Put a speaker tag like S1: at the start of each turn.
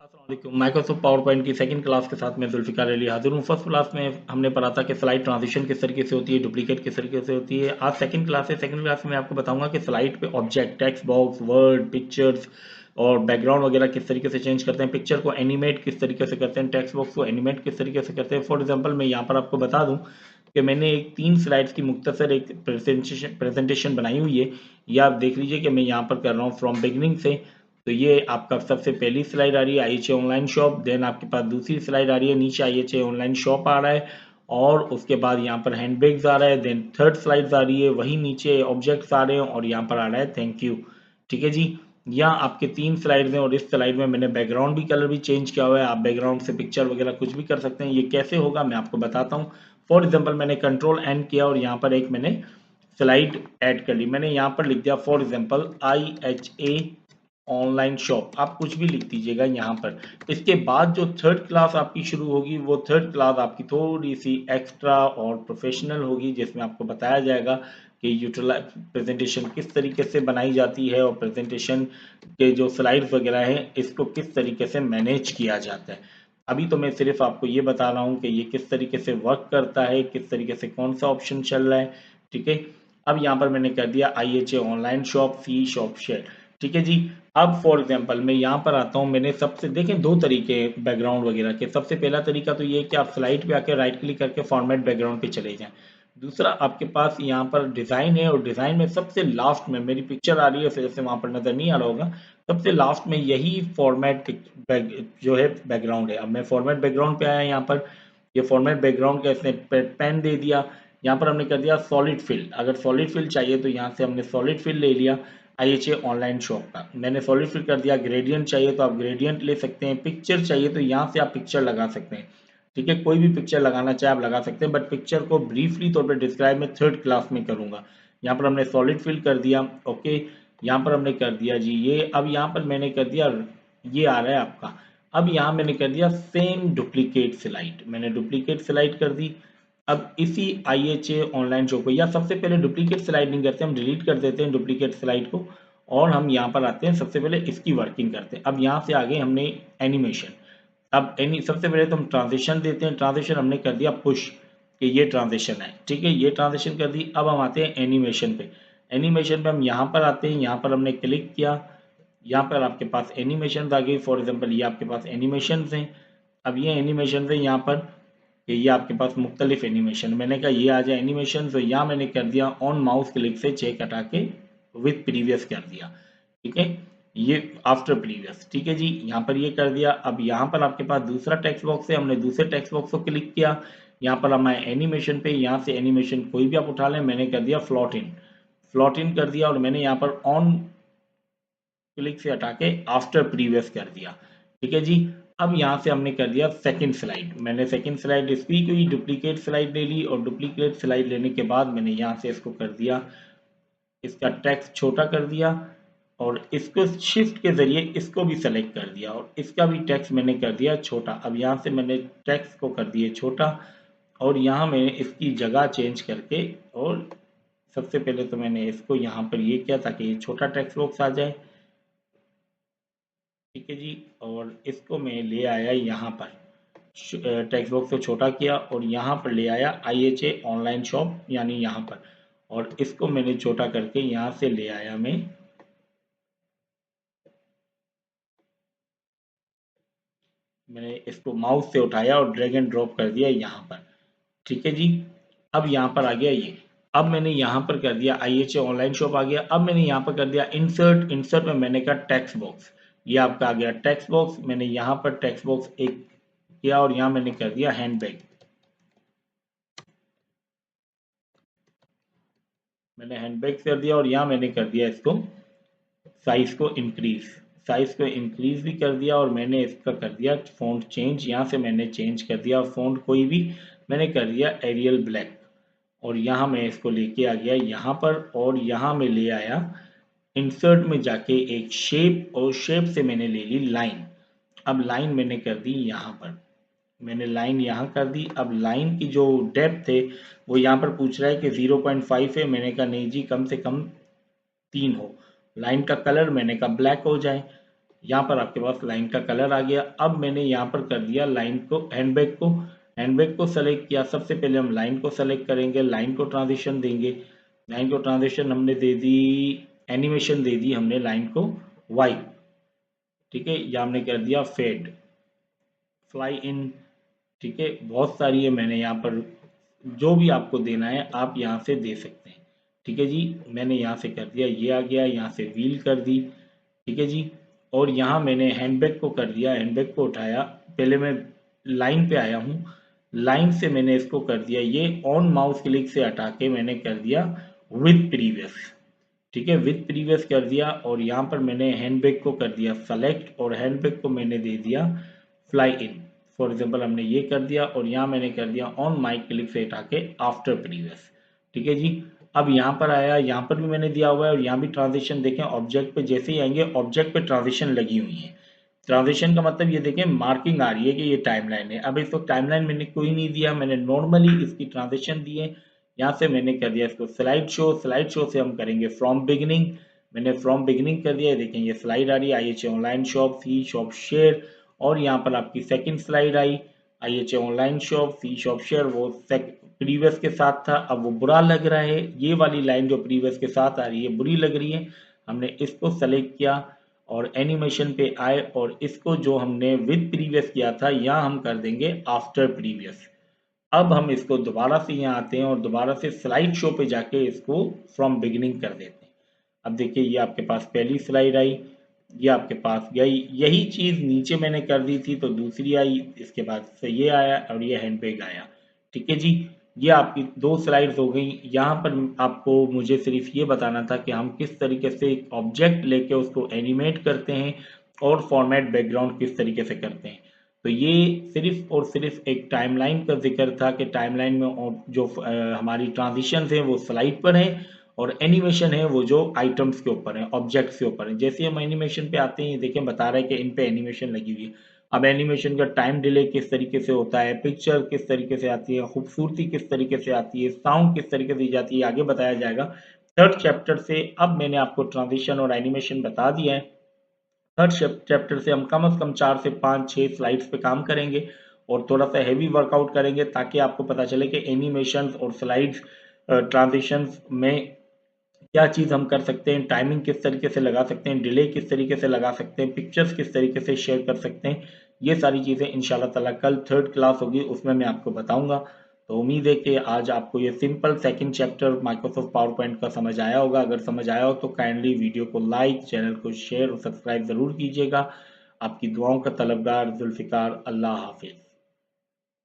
S1: अस्सलामुअलैकुम। Microsoft power point की second class के साथ मैं जुल्फ़िकार अली हाजिर हूँ। फर्स्ट क्लास में हमने पढ़ा था कि स्लाइड ट्रांजिशन किस तरीके से होती है, डुप्लीकेट किस तरीके से होती है। आज सेकंड क्लास है। सेकंड क्लास में मैं आपको बताऊंगा कि स्लाइड पे object, text box, word, pictures और बैकग्राउंड वगैरह किस तरीके से चेंज करते हैं, पिक्चर को एनिमेट किस तरीके से करते हैं, टेक्स्ट बॉक्स को एनिमेट किस तरीके से करते हैं। फॉर एग्जाम्पल मैं यहाँ पर आपको बता दूँ कि मैंने एक 3 स्लाइड्स की मुख्तसर एक प्रेजेंटेशन बनाई हुई है। ये आप देख लीजिए कि मैं यहाँ पर कर रहा हूँ फ्रॉम बिगनिंग से। तो ये आपका सबसे पहली स्लाइड आ रही है IHA ऑनलाइन शॉप, देन आपके पास दूसरी स्लाइड आ रही है, नीचे IHA ऑनलाइन शॉप आ रहा है और उसके बाद यहाँ पर हैंडबैग्स आ रहा है, देन थर्ड स्लाइड आ रही है, वही नीचे ऑब्जेक्ट्स आ रहे हैं और यहाँ पर आ रहा है थैंक यू। ठीक है जी। यहाँ आपके 3 स्लाइड्स हैं और इस स्लाइड में मैंने बैकग्राउंड भी कलर भी चेंज किया हुआ है। आप बैकग्राउंड से पिक्चर वगैरह कुछ भी कर सकते हैं। ये कैसे होगा मैं आपको बताता हूँ। फॉर एग्जाम्पल मैंने कंट्रोल एन किया और यहाँ पर एक मैंने स्लाइड ऐड कर ली। मैंने यहाँ पर लिख दिया for example IHA online shop. आप कुछ भी लिख दीजिएगा यहाँ पर। इसके बाद जो थर्ड क्लास आपकी शुरू होगी वो थर्ड क्लास आपकी थोड़ी सी एक्स्ट्रा और प्रोफेशनल होगी, जिसमें आपको बताया जाएगा कि यूटिलाइज प्रेजेंटेशन किस तरीके से बनाई जाती है और प्रेजेंटेशन के जो स्लाइड्स वगैरह हैं इसको किस तरीके से मैनेज किया जाता है। अभी तो मैं सिर्फ आपको ये बता रहा हूँ कि ये किस तरीके से वर्क करता है, किस तरीके से कौन सा ऑप्शन चल रहा है। ठीक है। अब यहाँ पर मैंने कर दिया IHA ऑनलाइन शॉप सी शॉप शेयर। ठीक है जी। अब फॉर एग्जांपल मैं यहाँ पर आता हूँ। मैंने सबसे देखें 2 तरीके बैकग्राउंड वगैरह के। सबसे पहला तरीका तो ये है कि आप स्लाइड पे आके राइट क्लिक करके फॉर्मेट बैकग्राउंड पे चले जाएं। दूसरा आपके पास यहाँ पर डिज़ाइन है और डिज़ाइन में सबसे लास्ट में मेरी पिक्चर आ रही है, फिर से वहाँ पर नज़र नहीं आ रहा होगा। सबसे लास्ट में यही फॉर्मेट जो है बैकग्राउंड है। अब मैं फॉर्मेट बैकग्राउंड पे आया यहाँ पर। ये फॉर्मेट बैकग्राउंड का इसने पेन दे दिया। यहाँ पर हमने कर दिया सॉलिड फिल। अगर सॉलिड फिल चाहिए तो यहाँ से हमने सॉलिड फिल ले लिया IHA ऑनलाइन शॉप का। मैंने सॉलिड फिल कर दिया। ग्रेडियंट चाहिए तो आप ग्रेडियंट ले सकते हैं। पिक्चर चाहिए तो यहाँ से आप पिक्चर लगा सकते हैं। ठीक है। कोई भी पिक्चर लगाना चाहे आप लगा सकते हैं, बट पिक्चर को ब्रीफली तौर पर डिस्क्राइब मैं थर्ड क्लास में करूंगा। यहाँ पर हमने सॉलिड फिल कर दिया। ओके। यहाँ पर हमने कर दिया जी ये। अब यहाँ पर मैंने कर दिया, ये आ रहा है आपका। अब यहाँ मैंने कर दिया सेम डुप्लीकेट स्लाइड। मैंने डुप्लीकेट स्लाइड कर दी। अब इसी IHA ऑनलाइन शो को, या सबसे पहले डुप्लीकेट स्लाइड नहीं करते, हम डिलीट कर देते हैं डुप्लीकेट स्लाइड को और हम यहाँ पर आते हैं। सबसे पहले इसकी वर्किंग करते हैं। अब यहाँ से आगे हमने एनिमेशन। अब एनी सबसे पहले तो हम ट्रांजिशन देते हैं। ट्रांजिशन हमने कर दिया पुश कि ये ट्रांजिशन है। ठीक है। ये ट्रांजिशन कर दी। अब हम आते हैं एनिमेशन पे। एनिमेशन पे हम यहाँ पर आते हैं। यहाँ पर हमने क्लिक किया। यहाँ पर आपके पास एनिमेशन आ गई। फॉर एग्जाम्पल ये आपके पास एनिमेशन हैं। अब ये एनिमेशन है यहाँ पर कि ये आपके पास मुख्तलिफ एनिमेशन। मैंने कहा ये आ जाए एनिमेशन, तो यहाँ मैंने कर दिया ऑन माउस क्लिक से चेक हटा के विद प्रीवियस कर दिया। ठीक है। ये आफ्टर प्रीवियस। ठीक है जी। यहाँ पर ये कर दिया। अब यहाँ पर आपके पास दूसरा टेक्स्ट बॉक्स है। हमने दूसरे टेक्स्ट बॉक्स को क्लिक किया। यहाँ पर हम आए एनिमेशन पे। यहाँ से एनिमेशन कोई भी आप उठा लें। मैंने कर दिया फ्लॉट इन। फ्लॉट इन कर दिया और मैंने यहाँ पर ऑन क्लिक से हटा के आफ्टर प्रीवियस कर दिया। ठीक है जी। अब यहाँ से हमने कर दिया सेकंड स्लाइड। मैंने सेकंड स्लाइड इसकी कोई डुप्लीकेट स्लाइड ले ली और डुप्लीकेट स्लाइड लेने के बाद मैंने यहाँ से इसको कर दिया, इसका टेक्स्ट छोटा कर दिया और इसको शिफ्ट के जरिए इसको भी सेलेक्ट कर दिया और इसका भी टेक्स्ट मैंने कर दिया छोटा। अब यहाँ से मैंने टेक्स्ट को कर दिया छोटा और यहाँ मैंने इसकी जगह चेंज करके, और सबसे पहले तो मैंने इसको यहाँ पर ये किया ताकि ये छोटा टेक्स्ट बॉक्स आ जाए। ठीक है जी। और इसको मैं ले आया यहाँ पर, टेक्स्ट बॉक्स को छोटा किया और यहाँ पर ले आया IHA ऑनलाइन शॉप यानी यहाँ पर, और इसको मैंने छोटा करके यहाँ से ले आया मैंने इसको माउस से उठाया और ड्रैग एंड ड्रॉप कर दिया यहाँ पर। ठीक है जी। अब यहाँ पर आ गया ये। अब मैंने यहाँ पर कर दिया IHA ऑनलाइन शॉप आ गया। अब मैंने यहाँ पर कर दिया इंसर्ट। इंसर्ट में मैंने कहा टेक्स्ट बॉक्स। ये आपका आ गया टेक्स्ट बॉक्स। मैंने यहाँ पर टेक्स्ट बॉक्स एक किया और यहाँ मैंने कर दिया हैंडबैग। मैंने हैंडबैग कर दिया और यहाँ मैंने कर दिया इसको साइज को इंक्रीज। साइज को इंक्रीज भी कर दिया और मैंने इसका कर दिया फ़ॉन्ट चेंज। यहाँ से मैंने चेंज कर दिया फ़ॉन्ट कोई भी। मैंने कर दिया एरियल ब्लैक और यहाँ मैं इसको लेके आ गया यहाँ पर और यहाँ मैं ले आया इंसर्ट में जाके एक शेप और शेप से मैंने ले ली लाइन। अब लाइन मैंने कर दी यहाँ पर। मैंने लाइन यहाँ कर दी। अब लाइन की जो डेप्थ है वो यहाँ पर पूछ रहा है कि 0.5 है। मैंने कहा नहीं जी, कम से कम 3 हो। लाइन का कलर मैंने कहा ब्लैक हो जाए। यहाँ पर आपके पास लाइन का कलर आ गया। अब मैंने यहाँ पर कर दिया लाइन को, हैंडबैग को सेलेक्ट किया। सबसे पहले हम लाइन को सेलेक्ट करेंगे, लाइन को ट्रांजिशन देंगे, लाइन को ट्रांजिशन हमने दे दी, एनिमेशन दे दी हमने लाइन को वाइट, ठीक है, या हमने कर दिया फेड, फ्लाई इन, ठीक है, बहुत सारी है, मैंने यहाँ पर जो भी आपको देना है आप यहाँ से दे सकते हैं, ठीक है जी। मैंने यहाँ से कर दिया, ये आ गया, यहाँ से व्हील कर दी, ठीक है जी। और यहाँ मैंने हैंडबैग को कर दिया, हैंडबैग को उठाया, पहले मैं लाइन पे आया हूँ, लाइन से मैंने इसको कर दिया, ये ऑन माउस क्लिक से हटा के मैंने कर दिया विथ प्रीवियस, ठीक है, विथ प्रीवियस कर दिया। और यहाँ पर मैंने हैंडबैग को कर दिया सेलेक्ट, और हैंडबैग को मैंने दे दिया फ्लाई इन, फॉर एग्जाम्पल हमने ये कर दिया। और यहाँ मैंने कर दिया ऑन माई क्लिक से हटा के आफ्टर प्रीवियस, ठीक है जी। अब यहाँ पर आया, यहाँ पर भी मैंने दिया हुआ है, और यहाँ भी ट्रांजिशन देखें, ऑब्जेक्ट पे जैसे ही आएंगे ऑब्जेक्ट पे ट्रांजिशन लगी हुई है। ट्रांजिशन का मतलब ये देखें मार्किंग आ रही है कि ये टाइमलाइन है। अब इसको टाइमलाइन मैंने कोई नहीं दिया, मैंने नॉर्मली इसकी ट्रांजिशन दी है। यहाँ से मैंने कर दिया इसको स्लाइड शो, स्लाइड शो से हम करेंगे फ्रॉम बिगिनिंग, मैंने फ्रॉम बिगिनिंग कर दिया, देखें ये स्लाइड आ रही है, IHA ऑनलाइन शॉप, सी शॉप शेयर। और यहाँ पर आपकी second slide I, IHA online shop, C shop share, वो प्रीवियस के साथ था, अब वो बुरा लग रहा है, ये वाली लाइन जो प्रीवियस के साथ आ रही है बुरी लग रही है, हमने इसको सेलेक्ट किया और एनिमेशन पे आए, और इसको जो हमने विद प्रीवियस किया था यहाँ हम कर देंगे आफ्टर प्रीवियस। अब हम इसको दोबारा से यहाँ आते हैं और दोबारा से स्लाइड शो पे जाके इसको फ्रॉम बिगिनिंग कर देते हैं। अब देखिए ये आपके पास पहली स्लाइड आई, ये आपके पास गई, यही चीज नीचे मैंने कर दी थी तो दूसरी आई, इसके बाद से ये आया और ये हैंडबैग आया, ठीक है जी। ये आपकी दो स्लाइड्स हो गई। यहाँ पर आपको मुझे सिर्फ ये बताना था कि हम किस तरीके से एक ऑब्जेक्ट लेके उसको एनिमेट करते हैं और फॉर्मेट बैकग्राउंड किस तरीके से करते हैं। तो ये सिर्फ और सिर्फ एक टाइमलाइन का जिक्र था कि टाइमलाइन में जो हमारी ट्रांजिशंस हैं वो स्लाइड पर हैं, और एनिमेशन है वो जो आइटम्स के ऊपर है, ऑब्जेक्ट्स के ऊपर है। जैसे हम एनिमेशन पे आते हैं, देखें बता रहा है कि इन पे एनिमेशन लगी हुई है। अब एनिमेशन का टाइम डिले किस तरीके से होता है, पिक्चर किस तरीके से आती है, खूबसूरती किस तरीके से आती है, साउंड किस तरीके से दी जाती है, आगे बताया जाएगा थर्ड चैप्टर से। अब मैंने आपको ट्रांजिशन और एनिमेशन बता दिया है। थर्ड चैप्टर से हम कम से कम 4 से 5 6 स्लाइड्स पे काम करेंगे और थोड़ा सा हैवी वर्कआउट करेंगे, ताकि आपको पता चले कि एनिमेशन और स्लाइड्स ट्रांजिशंस में क्या चीज़ हम कर सकते हैं, टाइमिंग किस तरीके से लगा सकते हैं, डिले किस तरीके से लगा सकते हैं, पिक्चर्स किस तरीके से शेयर कर सकते हैं। ये सारी चीज़ें इंशाल्लाह ताला कल थर्ड क्लास होगी उसमें मैं आपको बताऊंगा। तो उम्मीद है कि आज आपको ये simple second chapter Microsoft power point का समझ आया होगा। अगर समझ आया हो तो काइंडली वीडियो को लाइक, चैनल को शेयर और सब्सक्राइब ज़रूर कीजिएगा। आपकी दुआओं का तलबगार जुल्फ़िकार। अल्लाह हाफिज़।